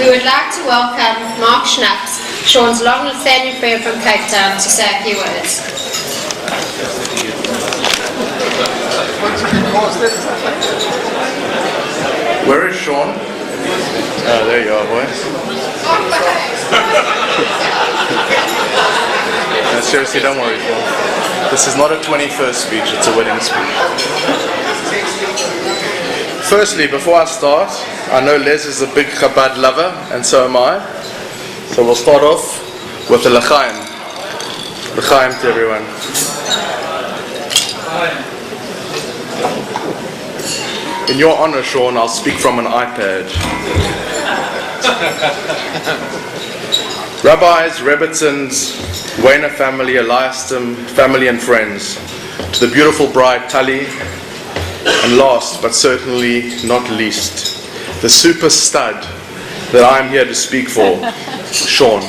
We would like to welcome Mark Shnaps, Sean's long-standing friend from Cape Town, to say a few words. Where is Sean? Oh, there you are, boy. No, seriously, don't worry, Sean. This is not a 21st speech, it's a wedding speech. Firstly, before I start, I know Les is a big Chabad lover, and so am I. So we'll start off with the L'chaim. L'chaim to everyone. In your honor, Sean, I'll speak from an iPad. Rabbis, Rebbitzins, Wayner family, Eliastam, family and friends, to the beautiful bride Tali, and last but certainly not least, the super stud that I'm here to speak for, Sean.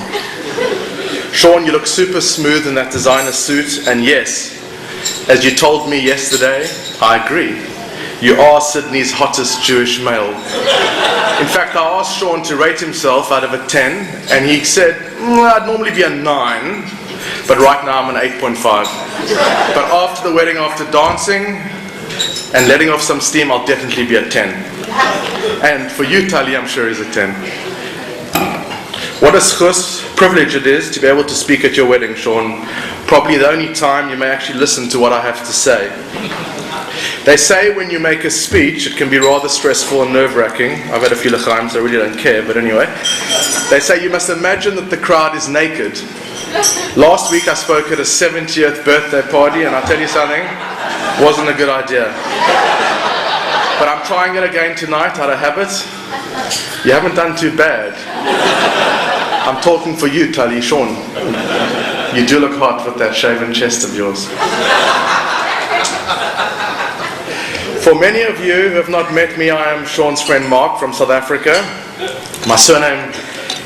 Sean, you look super smooth in that designer suit, and yes, as you told me yesterday, I agree. You are Sydney's hottest Jewish male. In fact, I asked Sean to rate himself out of a 10, and he said, I'd normally be a 9, but right now I'm an 8.5. But after the wedding, after dancing and letting off some steam, I'll definitely be a 10. And for you, Tali, I'm sure he's a 10. What a schus privilege it is to be able to speak at your wedding, Sean. Probably the only time you may actually listen to what I have to say. They say when you make a speech, it can be rather stressful and nerve-wracking. I've had a few l'chaim, so I really don't care, but anyway. They say you must imagine that the crowd is naked. Last week I spoke at a 70th birthday party, and I'll tell you something, wasn't a good idea. But I'm trying it again tonight out of habit. You haven't done too bad. I'm talking for you, Tali, Sean. You do look hot with that shaven chest of yours. For many of you who have not met me, I am Sean's friend Mark from South Africa. My surname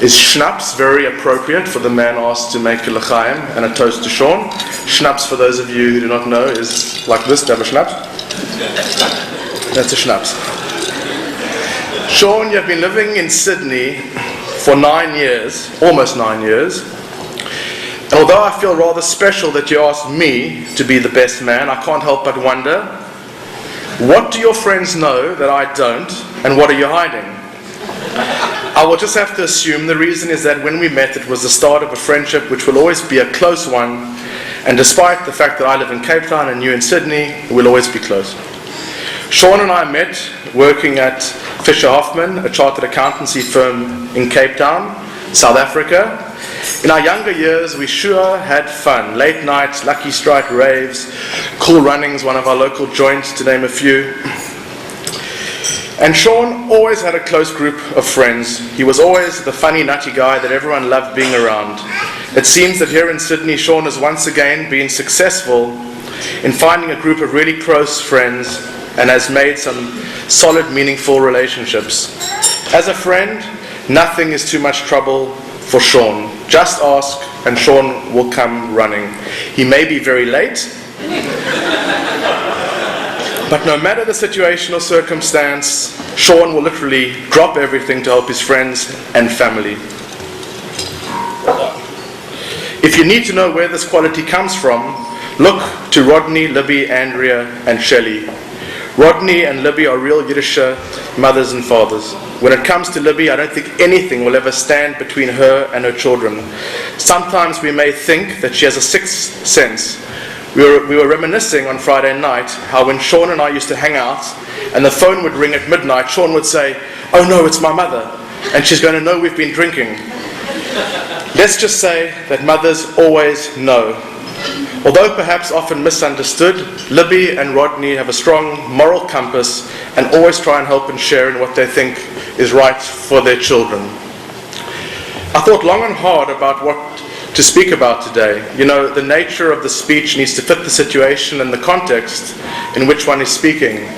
is Shnaps, very appropriate for the man asked to make a l'chaim and a toast to Sean. Shnaps, for those of you who do not know, is like this. Do you have a Shnaps? That's a Shnaps. Sean, you've been living in Sydney for 9 years, almost 9 years. And although I feel rather special that you asked me to be the best man, I can't help but wonder, what do your friends know that I don't, and what are you hiding? I will just have to assume the reason is that when we met, it was the start of a friendship which will always be a close one, and despite the fact that I live in Cape Town and you in Sydney, we'll always be close. Sean and I met working at Fisher Hoffman, a chartered accountancy firm in Cape Town, South Africa. In our younger years, we sure had fun. Late nights, lucky strike raves, cool runnings, one of our local joints, to name a few. And Sean always had a close group of friends. He was always the funny, nutty guy that everyone loved being around. It seems that here in Sydney, Sean has once again been successful in finding a group of really close friends and has made some solid, meaningful relationships. As a friend, nothing is too much trouble for Sean. Just ask and Sean will come running. He may be very late, but no matter the situation or circumstance, Sean will literally drop everything to help his friends and family. If you need to know where this quality comes from, look to Rodney, Libby, Andrea and Shelley. Rodney and Libby are real Yiddish mothers and fathers. When it comes to Libby, I don't think anything will ever stand between her and her children. Sometimes we may think that she has a sixth sense. We were reminiscing on Friday night how when Sean and I used to hang out and the phone would ring at midnight, Sean would say, "Oh no, it's my mother," and she's going to know we've been drinking. Let's just say that mothers always know. Although perhaps often misunderstood, Libby and Rodney have a strong moral compass and always try and help and share in what they think is right for their children. I thought long and hard about what to speak about today. You know, the nature of the speech needs to fit the situation and the context in which one is speaking.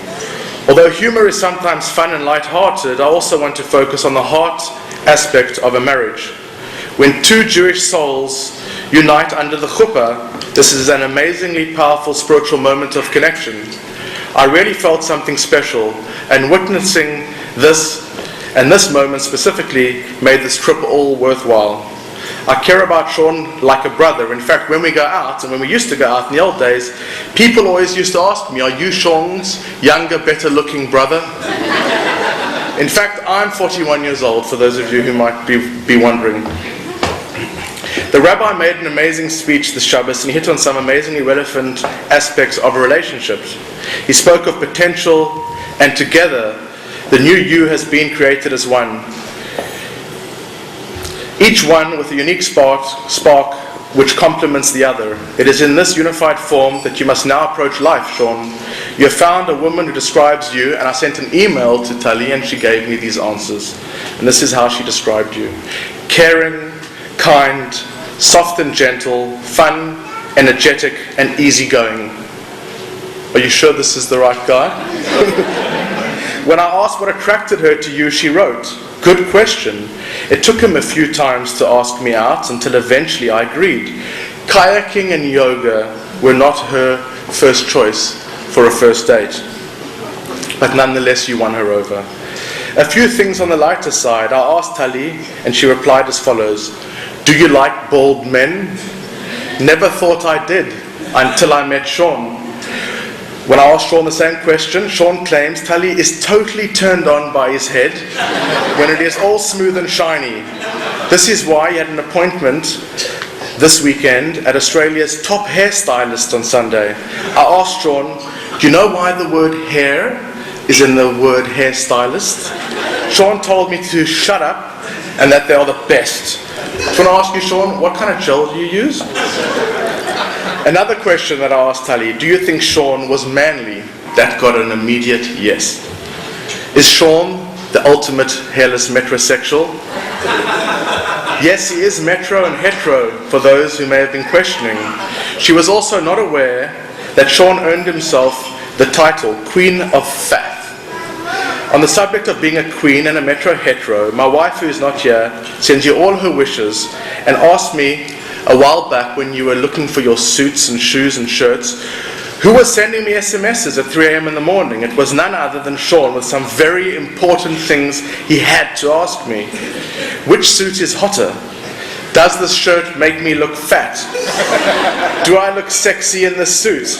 Although humor is sometimes fun and light-hearted, I also want to focus on the heart aspect of a marriage. When two Jewish souls unite under the chuppah, this is an amazingly powerful spiritual moment of connection. I really felt something special, and witnessing this and this moment specifically made this trip all worthwhile. I care about Sean like a brother. In fact, when we go out, and when we used to go out in the old days, people always used to ask me, are you Sean's younger, better looking brother? In fact, I'm 41 years old, for those of you who might be wondering. The rabbi made an amazing speech this Shabbos, and he hit on some amazingly relevant aspects of a relationship. He spoke of potential, and together, the new you has been created as one. Each one with a unique spark which complements the other. It is in this unified form that you must now approach life, Sean. You have found a woman who describes you, and I sent an email to Tali and she gave me these answers. And this is how she described you. Caring, kind, soft and gentle, fun, energetic, and easygoing. Are you sure this is the right guy? When I asked what attracted her to you, she wrote, good question. It took him a few times to ask me out until eventually I agreed. Kayaking and yoga were not her first choice for a first date. But nonetheless, you won her over. A few things on the lighter side. I asked Tali, and she replied as follows. Do you like bald men? Never thought I did until I met Sean. When I asked Sean the same question, Sean claims Tali is totally turned on by his head when it is all smooth and shiny. This is why he had an appointment this weekend at Australia's top hairstylist on Sunday. I asked Sean, do you know why the word hair is in the word hairstylist? Sean told me to shut up and that they are the best. So I want to ask you, Sean, what kind of gel do you use? Another question that I asked Tali, do you think Sean was manly? That got an immediate yes. Is Sean the ultimate hairless metrosexual? Yes, he is metro and hetero, for those who may have been questioning. She was also not aware that Sean earned himself the title Queen of Faff. On the subject of being a queen and a metro hetero, my wife, who is not here, sends you all her wishes and asked me a while back when you were looking for your suits and shoes and shirts, who was sending me SMSs at 3 a.m. in the morning. It was none other than Sean with some very important things he had to ask me. Which suit is hotter? Does this shirt make me look fat? Do I look sexy in this suit?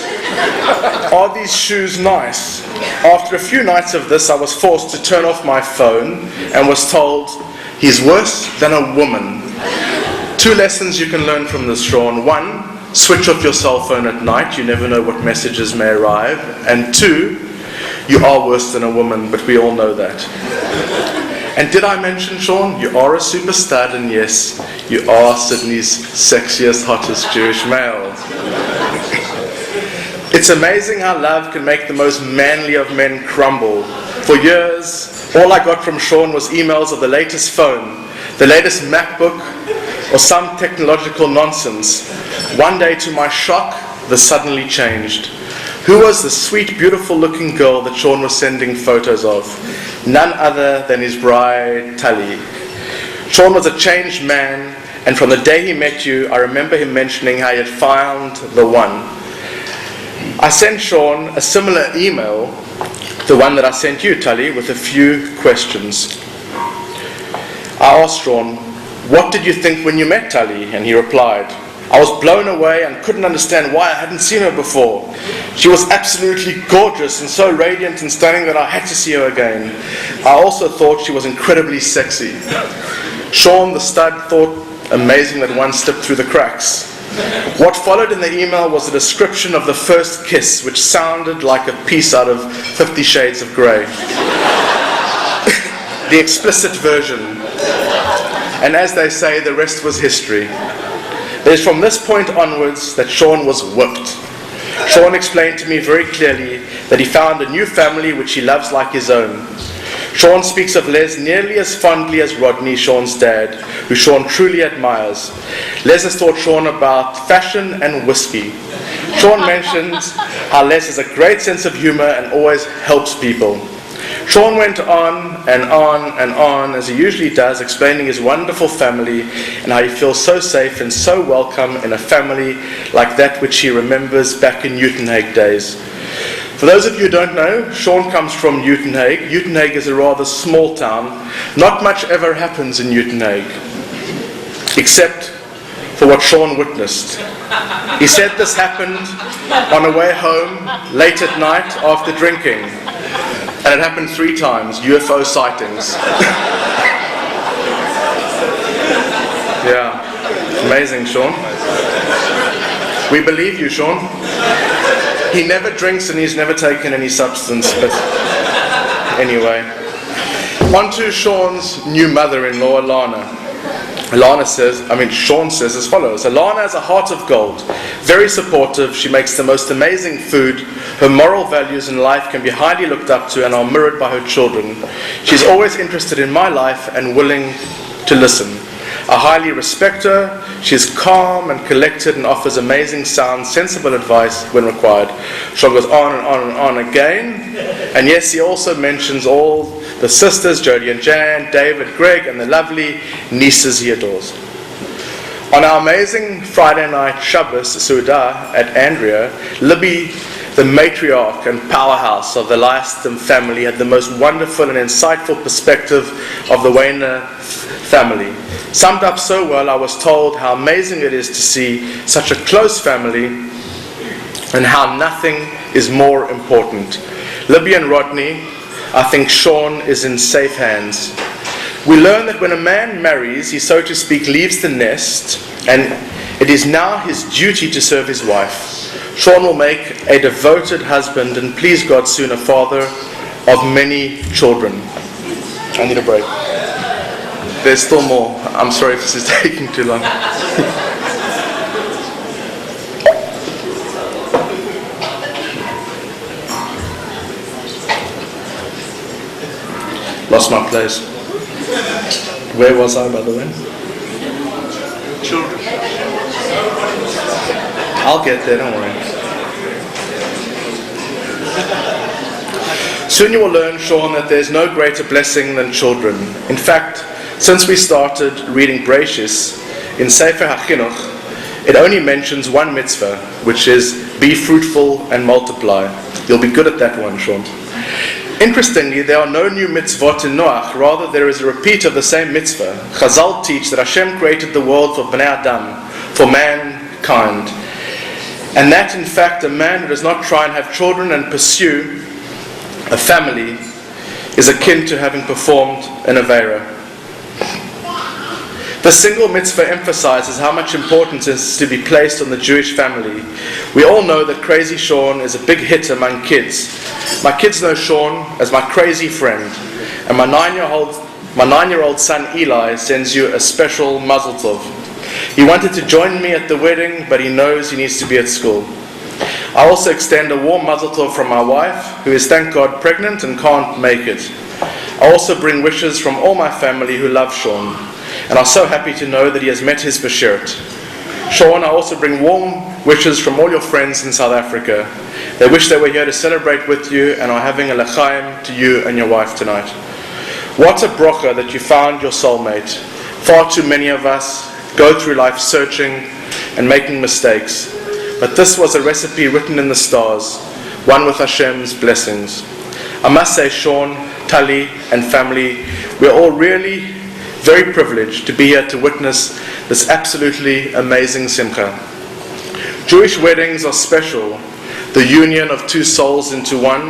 Are these shoes nice? After a few nights of this, I was forced to turn off my phone and was told, he's worse than a woman. 2 lessons you can learn from this, Sean. 1, switch off your cell phone at night. You never know what messages may arrive. And 2, you are worse than a woman, but we all know that. And did I mention, Sean, you are a super stud, and yes, you are Sydney's sexiest, hottest Jewish male. It's amazing how love can make the most manly of men crumble. For years, all I got from Sean was emails of the latest phone, the latest MacBook, or some technological nonsense. One day, to my shock, this suddenly changed. Who was the sweet, beautiful-looking girl that Sean was sending photos of? None other than his bride, Tali. Sean was a changed man, and from the day he met you, I remember him mentioning how he had found the one. I sent Sean a similar email, the one that I sent you, Tali, with a few questions. I asked Sean, what did you think when you met Tali? And he replied, I was blown away and couldn't understand why I hadn't seen her before. She was absolutely gorgeous and so radiant and stunning that I had to see her again. I also thought she was incredibly sexy. Sean, the stud, thought amazing that one slipped through the cracks. What followed in the email was a description of the first kiss, which sounded like a piece out of 50 Shades of Grey. The explicit version. And as they say, the rest was history. It is from this point onwards that Sean was whipped. Sean explained to me very clearly that he found a new family which he loves like his own. Sean speaks of Les nearly as fondly as Rodney, Sean's dad, who Sean truly admires. Les has taught Sean about fashion and whiskey. Sean mentions how Les has a great sense of humor and always helps people. Sean went on and on and on, as he usually does, explaining his wonderful family and how he feels so safe and so welcome in a family like that which he remembers back in Newton Hague days. For those of you who don't know, Sean comes from Uitenhage. Uitenhage is a rather small town. Not much ever happens in Uitenhage, except for what Sean witnessed. He said this happened on a way home late at night after drinking. And it happened 3 times, UFO sightings. Yeah, amazing, Sean. We believe you, Sean. He never drinks and he's never taken any substance, but anyway. On to Sean's new mother-in-law, Alana. Sean says as follows: Alana has a heart of gold, very supportive, she makes the most amazing food, her moral values in life can be highly looked up to and are mirrored by her children. She's always interested in my life and willing to listen. I highly respect her. She is calm and collected and offers amazing sound, sensible advice when required. Sean goes on and on and on again. And yes, he also mentions all the sisters, Jodie and Jan, David, Greg, and the lovely nieces he adores. On our amazing Friday night Shabbos Suda at Andrea, Libby, the matriarch and powerhouse of the Eliastam family, had the most wonderful and insightful perspective of the Wayner family. Summed up so well, I was told how amazing it is to see such a close family and how nothing is more important. Libby and Rodney, I think Sean is in safe hands. We learn that when a man marries, he, so to speak, leaves the nest, and it is now his duty to serve his wife. Sean will make a devoted husband and, please God, soon a father of many children. I need a break. There's still more. I'm sorry if this is taking too long. Lost my place. Where was I, by the way? Children. I'll get there, don't worry. Soon you will learn, Sean, that there's no greater blessing than children. In fact, since we started reading Bereshis in Sefer HaChinuch, it only mentions one mitzvah, which is be fruitful and multiply. You'll be good at that one, Sean. Interestingly, there are no new mitzvot in Noach. Rather, there is a repeat of the same mitzvah. Chazal teach that Hashem created the world for Bnei Adam, for mankind. And that, in fact, a man who does not try and have children and pursue a family is akin to having performed an Aveira. The single mitzvah emphasizes how much importance is to be placed on the Jewish family. We all know that Crazy Sean is a big hit among kids. My kids know Sean as my crazy friend, and my 9-year-old son Eli sends you a special mazel tov. He wanted to join me at the wedding, but he knows he needs to be at school. I also extend a warm mazel tov from my wife, who is, thank God, pregnant and can't make it. I also bring wishes from all my family who love Sean, and are so happy to know that he has met his Bashert. Sean, I also bring warm wishes from all your friends in South Africa. They wish they were here to celebrate with you and are having a l'chaim to you and your wife tonight. What a bracha that you found your soulmate. Far too many of us go through life searching and making mistakes. But this was a recipe written in the stars, one with Hashem's blessings. I must say, Sean, Tali, and family, we're all really very privileged to be here to witness this absolutely amazing simcha. Jewish weddings are special, the union of two souls into one.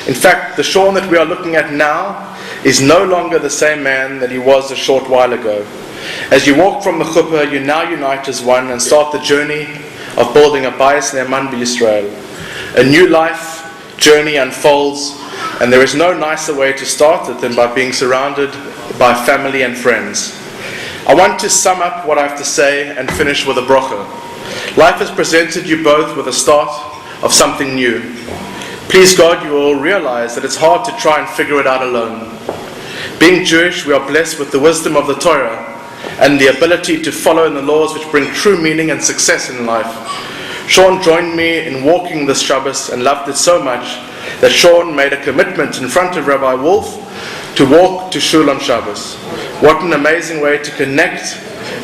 In fact, the Sean that we are looking at now is no longer the same man that he was a short while ago. As you walk from the chuppah, you now unite as one and start the journey of building a Bayis Ne'eman B'Yisrael. A new life journey unfolds, and there is no nicer way to start it than by being surrounded by family and friends. I want to sum up what I have to say and finish with a bracha. Life has presented you both with a start of something new. Please God, you will realize that it's hard to try and figure it out alone. Being Jewish, we are blessed with the wisdom of the Torah and the ability to follow in the laws which bring true meaning and success in life. Sean joined me in walking this Shabbos and loved it so much that Sean made a commitment in front of Rabbi Wolf to walk to Shul on Shabbos. What an amazing way to connect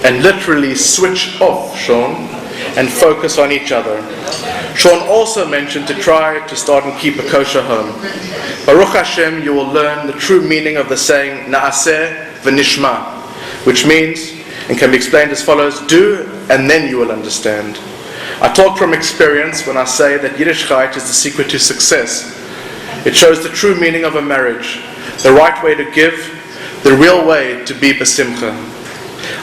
and literally switch off, Sean. and focus on each other. Sean also mentioned to try to start and keep a kosher home. Baruch Hashem, you will learn the true meaning of the saying Na'aseh v'nishma, which means, and can be explained as follows: do and then you will understand. I talk from experience when I say that Yiddishkeit is the secret to success. It shows the true meaning of a marriage, the right way to give, the real way to be besimcha.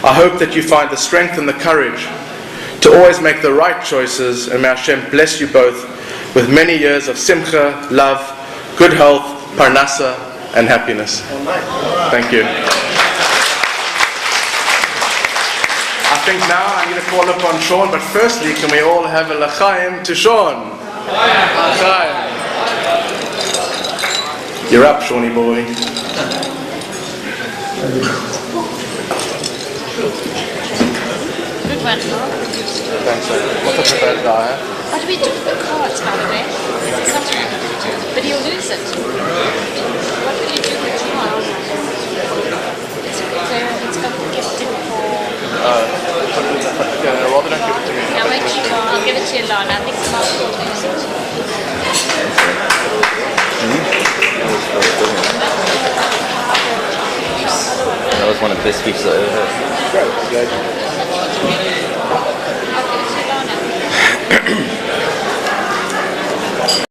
I hope that you find the strength and the courage to always make the right choices, and may Hashem bless you both with many years of simcha, love, good health, parnasa, and happiness. Thank you. I think now I'm going to call upon Sean, but firstly, can we all have a l'chaim to Sean? L'chaim. You're up, Shawnee boy. Good one. Thanks, sir. What's up with that guy? What do we do with the cards, by the way? But you'll lose it. What will you do with the card? It's got to give it for... Yeah, rather don't give it to me. Now make sure, I'll give it to you, Lana. I think the mom will lose it. That was one of the best speeches I ever heard. Great.